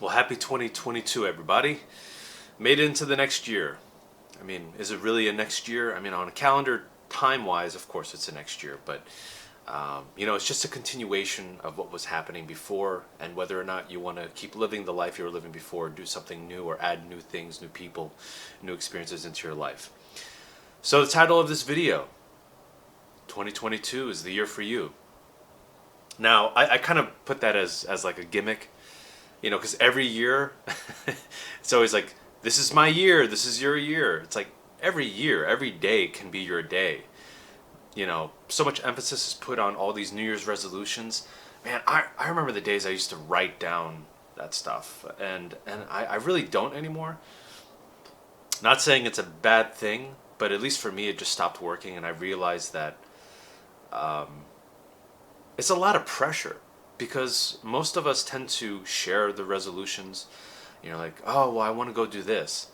Well, happy 2022, everybody. Made it into the next year. I mean, is it really a next year? I mean, on a calendar, time-wise, of course, it's a next year, but it's just a continuation of what was happening before, and whether or not you want to keep living the life you were living before, do something new, or add new things, new people, new experiences into your life. So the title of this video, 2022 is the year for you. Now, I kind of put that as like a gimmick, because every year, it's always like, this is my year, this is your year. It's like every year, every day can be your day. So much emphasis is put on all these New Year's resolutions. Man, I remember the days I used to write down that stuff, and I really don't anymore. Not saying it's a bad thing, but at least for me, it just stopped working, and I realized that it's a lot of pressure because most of us tend to share the resolutions. Like, oh, well, I want to go do this.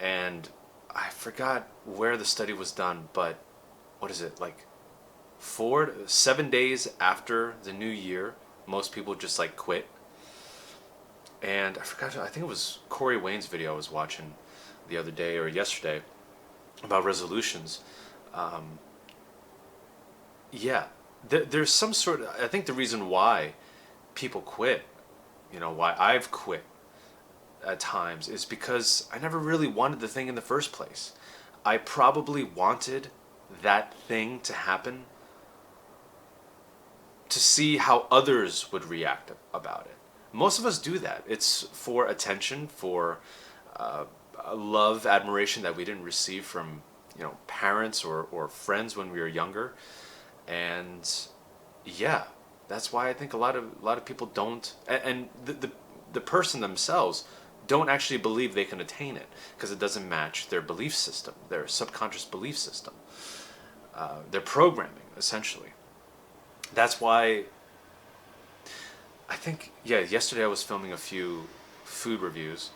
And I forgot where the study was done, but what is it, like 7 days after the new year, most people just like quit. And I forgot, I think it was Corey Wayne's video I was watching the other day or yesterday about resolutions. There's some sort of, I think the reason why people quit, why I've quit at times, is because I never really wanted the thing in the first place. I probably wanted that thing to happen to see how others would react about it. Most of us do that. It's for attention, for love, admiration that we didn't receive from parents or friends when we were younger. And yeah, that's why I think a lot of people don't, and the person themselves don't actually believe they can attain it because it doesn't match their belief system, their subconscious belief system, their programming, essentially. That's why I think, yesterday I was filming a few food reviews,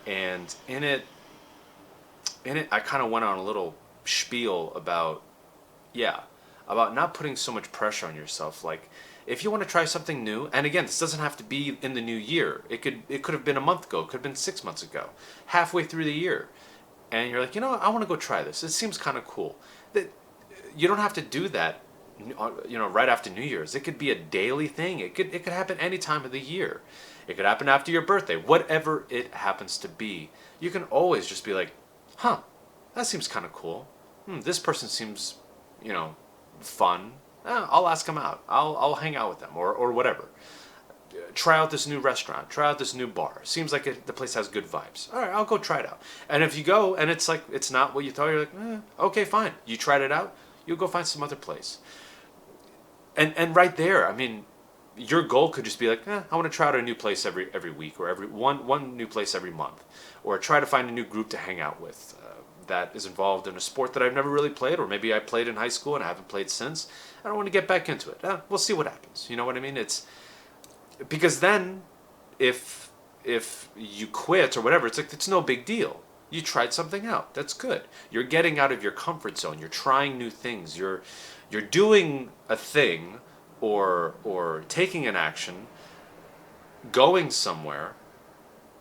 and in it I kind of went on a little spiel about not putting so much pressure on yourself. Like, if you want to try something new, and again, this doesn't have to be in the new year. It could have been a month ago. It could have been 6 months ago, halfway through the year, and you're like, I want to go try this. It seems kind of cool. That you don't have to do that, right after New Year's. It could be a daily thing. It could happen any time of the year. It could happen after your birthday. Whatever it happens to be, you can always just be like, huh, that seems kind of cool. This person seems, fun. I'll ask them out. I'll hang out with them or whatever. Try out this new restaurant. Try out this new bar. Seems like the place has good vibes. All right, I'll go try it out. And if you go and it's like it's not what you thought, you're like, okay, fine. You tried it out. You'll go find some other place. And right there, I mean, your goal could just be like, I want to try out a new place every week, or every one new place every month, or try to find a new group to hang out with that is involved in a sport that I've never really played, or maybe I played in high school and I haven't played since. I don't want to get back into it. We'll see what happens. You know what I mean? It's because then if you quit or whatever, it's like it's no big deal. You tried something out. That's good. You're getting out of your comfort zone. You're trying new things. You're doing a thing or taking an action, going somewhere,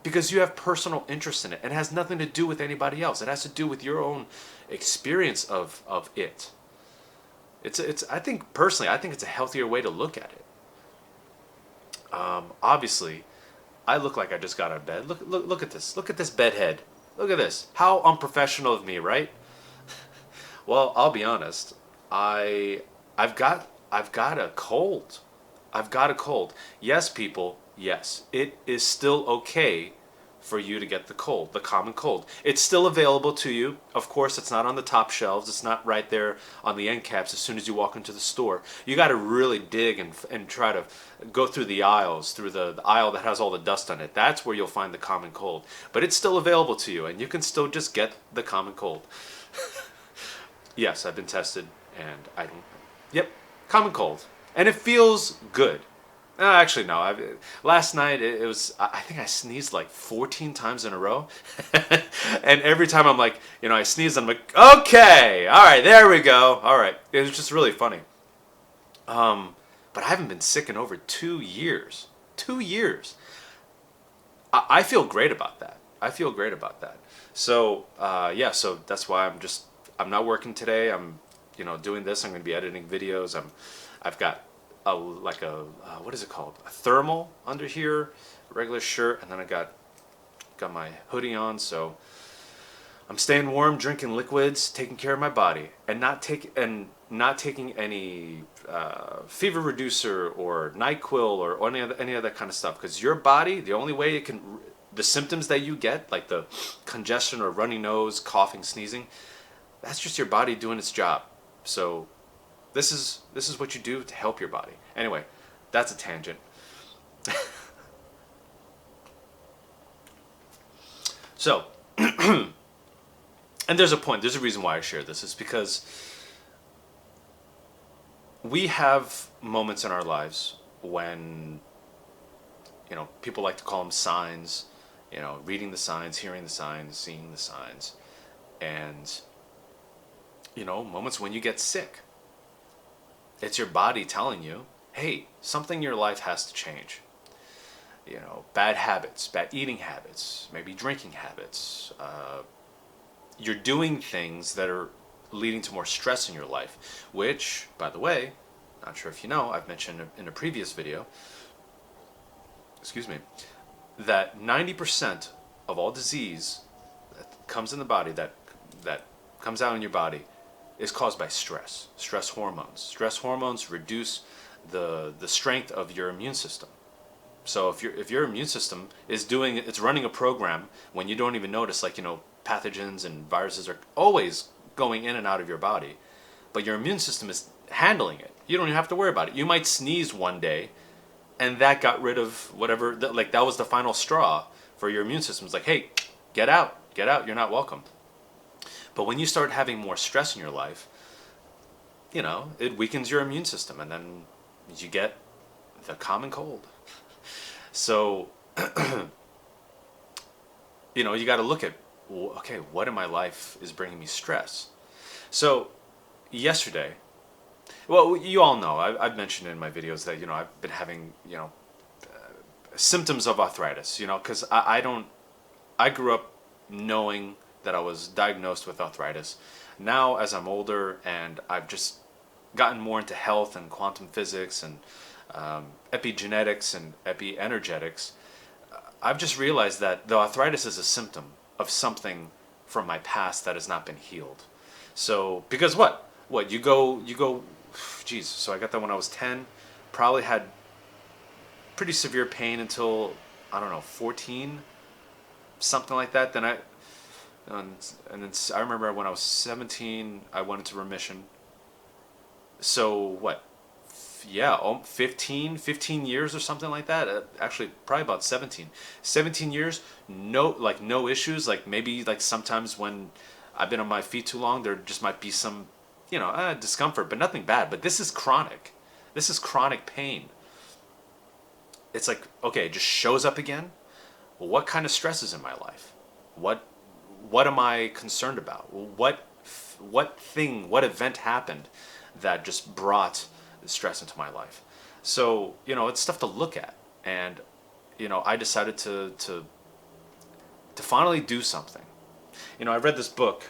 because you have personal interest in it. It has nothing to do with anybody else. It has to do with your own experience of it. It's I think personally, I think it's a healthier way to look at it. Obviously, I look like I just got out of bed. Look at this. Look at this bed head. Look at this. How unprofessional of me, right? Well, I'll be honest. I've got a cold. I've got a cold. Yes, people. Yes, it is still okay for you to get the cold, the common cold. It's still available to you. Of course, it's not on the top shelves. It's not right there on the end caps as soon as you walk into the store. You got to really dig and try to go through the aisles, through the aisle that has all the dust on it. That's where you'll find the common cold. But it's still available to you, and you can still just get the common cold. Yes, I've been tested, and I don't... Yep, common cold. And it feels good. Actually, no. Last night, it was... I think I sneezed like 14 times in a row. And every time I'm like, I sneeze, I'm like, okay, all right, there we go. All right. It was just really funny. But I haven't been sick in over 2 years. 2 years. I feel great about that. I feel great about that. So yeah, so that's why I'm not working today. I'm doing this. I'm going to be editing videos. I've got a what is it called? A thermal under here, a regular shirt, and then I got my hoodie on. So I'm staying warm, drinking liquids, taking care of my body, and not taking any fever reducer or NyQuil or any other kind of stuff. Because your body, the only way it can, the symptoms that you get, like the congestion or runny nose, coughing, sneezing, that's just your body doing its job. So this is what you do to help your body. Anyway, that's a tangent. So. And there's a point, there's a reason why I share this. It's because we have moments in our lives when, people like to call them signs, reading the signs, hearing the signs, seeing the signs. And, moments when you get sick. It's your body telling you, hey, something in your life has to change. Bad habits, bad eating habits, maybe drinking habits, you're doing things that are leading to more stress in your life, which, by the way, not sure if you know, I've mentioned in a previous video, excuse me, that 90% of all disease that comes in the body, that comes out in your body, is caused by stress. Stress hormones. Stress hormones reduce the strength of your immune system. So if your immune system it's running a program when you don't even notice, like, pathogens and viruses are always going in and out of your body, but your immune system is handling it. You don't even have to worry about it. You might sneeze one day, and that got rid of whatever, that was the final straw for your immune system. It's like, hey, get out, you're not welcome. But when you start having more stress in your life, it weakens your immune system, and then you get the common cold. So, you got to look at, okay, what in my life is bringing me stress? So, yesterday, well, you all know, I've mentioned in my videos that, I've been having, symptoms of arthritis, because I grew up knowing that I was diagnosed with arthritis. Now, as I'm older and I've just gotten more into health and quantum physics and epigenetics and epienergetics, I've just realized that the arthritis is a symptom of something from my past that has not been healed. So, because what you go, geez, so I got that when I was 10, probably had pretty severe pain until, I don't know, 14, something like that. Then and then I remember when I was 17, I went into remission. So what? Yeah, 15 years or something like that. Actually, probably about 17 years, no issues. Like, maybe, like, sometimes when I've been on my feet too long, there just might be some, discomfort, but nothing bad. But this is chronic pain. It's like, okay, it just shows up again. Well, what kind of stress is in my life? What am I concerned about? What event happened that just brought stress into my life? So, it's stuff to look at. And, I decided to finally do something. I read this book,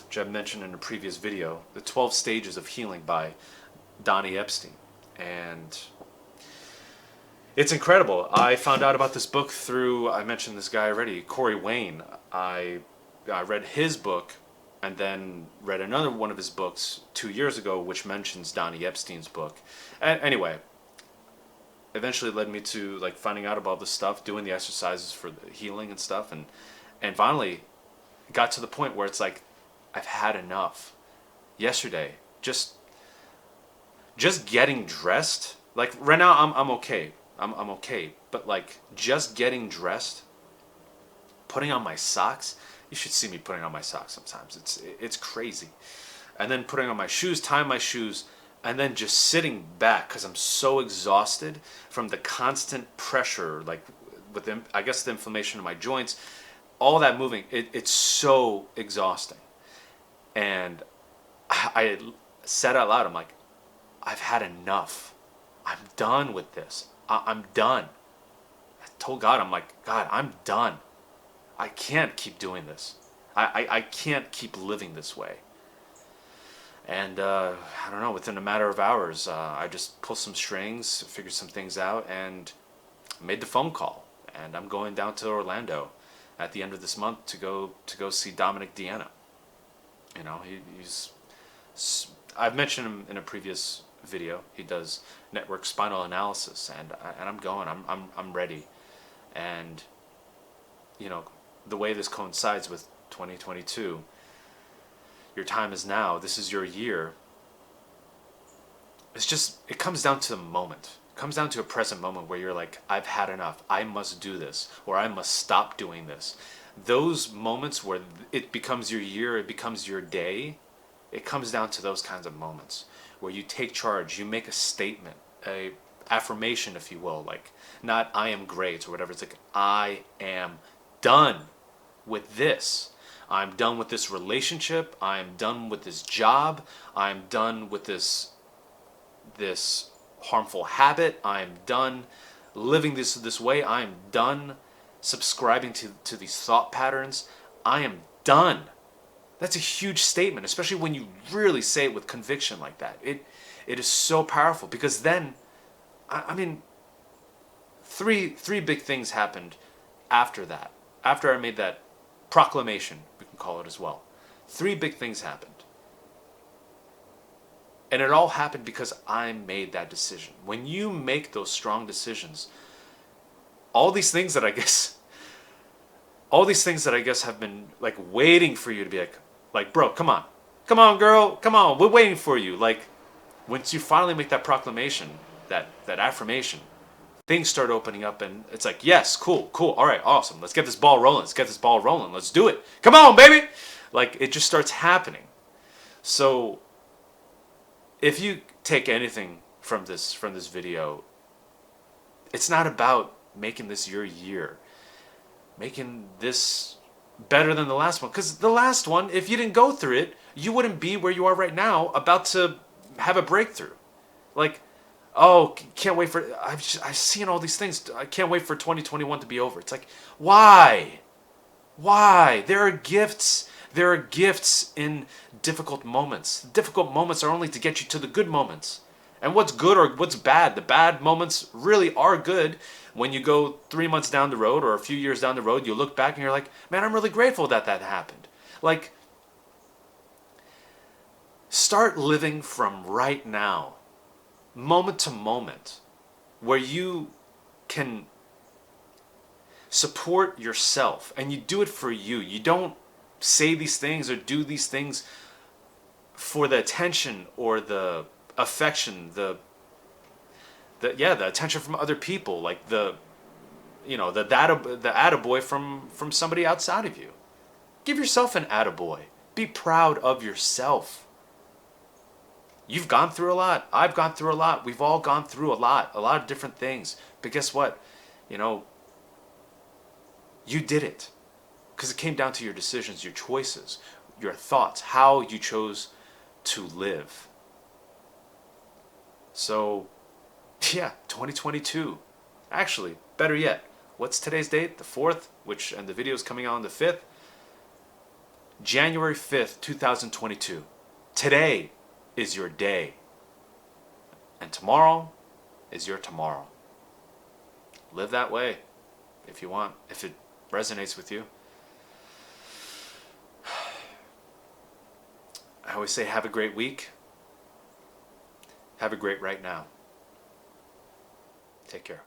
which I mentioned in a previous video, The 12 Stages of Healing by Donnie Epstein. And it's incredible. I found out about this book through, I mentioned this guy already, Corey Wayne. I read his book and then read another one of his books 2 years ago, which mentions Donnie Epstein's book. And anyway, eventually led me to, like, finding out about this stuff, doing the exercises for the healing and stuff, and finally got to the point where it's like, I've had enough. Yesterday, just getting dressed, like, right now I'm okay. I'm okay, but, like, just getting dressed, putting on my socks. You should see me putting on my socks sometimes. It's crazy. And then putting on my shoes, tying my shoes, and then just sitting back because I'm so exhausted from the constant pressure, like, with the inflammation in my joints, all that moving. It's so exhausting. And I said out loud, I'm like, I've had enough. I'm done with this. I'm done. I told God, I'm like, God, I'm done. I can't keep doing this. I can't keep living this way. And I don't know, within a matter of hours, I just pulled some strings, figured some things out, and made the phone call. And I'm going down to Orlando at the end of this month to go see Dominic Deanna. You know, he's I've mentioned him in a previous video. He does network spinal analysis, and I'm going. I'm ready, and you know, the way this coincides with 2022. Your time is now. This is your year. It comes down to the moment. It comes down to a present moment where you're like, I've had enough. I must do this, or I must stop doing this. Those moments where it becomes your year, it becomes your day, it comes down to those kinds of moments where you take charge, you make a statement, a affirmation, if you will, like not I am great or whatever. It's like, I am done with this. I'm done with this relationship. I'm done with this job. I'm done with this harmful habit. I'm done living this way. I'm done subscribing to these thought patterns. I am done. That's a huge statement, especially when you really say it with conviction like that. It is so powerful, because then, I mean, three big things happened after that. After I made that proclamation, we can call it as well. Three big things happened. And it all happened because I made that decision. When you make those strong decisions, all these things that I guess have been like waiting for you to be like, bro, come on, girl, come on, we're waiting for you. Like, once you finally make that proclamation, that affirmation, things start opening up, and it's like, yes, cool, all right, awesome, let's get this ball rolling, let's do it, come on, baby. Like, it just starts happening. So if you take anything from this video, it's not about making this your year, making this better than the last one, because the last one, if you didn't go through it, you wouldn't be where you are right now, about to have a breakthrough. Like, oh, can't wait for, I've seen all these things, I can't wait for 2021 to be over. It's like, why? There are gifts in difficult moments. Difficult moments are only to get you to the good moments. And what's good or what's bad, the bad moments really are good. When you go 3 months down the road or a few years down the road, you look back and you're like, man, I'm really grateful that happened. Like, start living from right now, moment to moment, where you can support yourself, and you do it for you. You don't say these things or do these things for the attention or the affection, the attention from other people, like the attaboy from somebody outside of you. Give yourself an attaboy. Be proud of yourself. You've gone through a lot. I've gone through a lot. We've all gone through a lot of different things. But guess what? You did it. Because it came down to your decisions, your choices, your thoughts, how you chose to live. So, yeah, 2022. Actually, better yet, what's today's date? The 4th, and the video is coming out on the 5th. January 5th, 2022. Today is your day. And tomorrow is your tomorrow. Live that way if you want, if it resonates with you. I always say, have a great week. Have a great right now. Take care.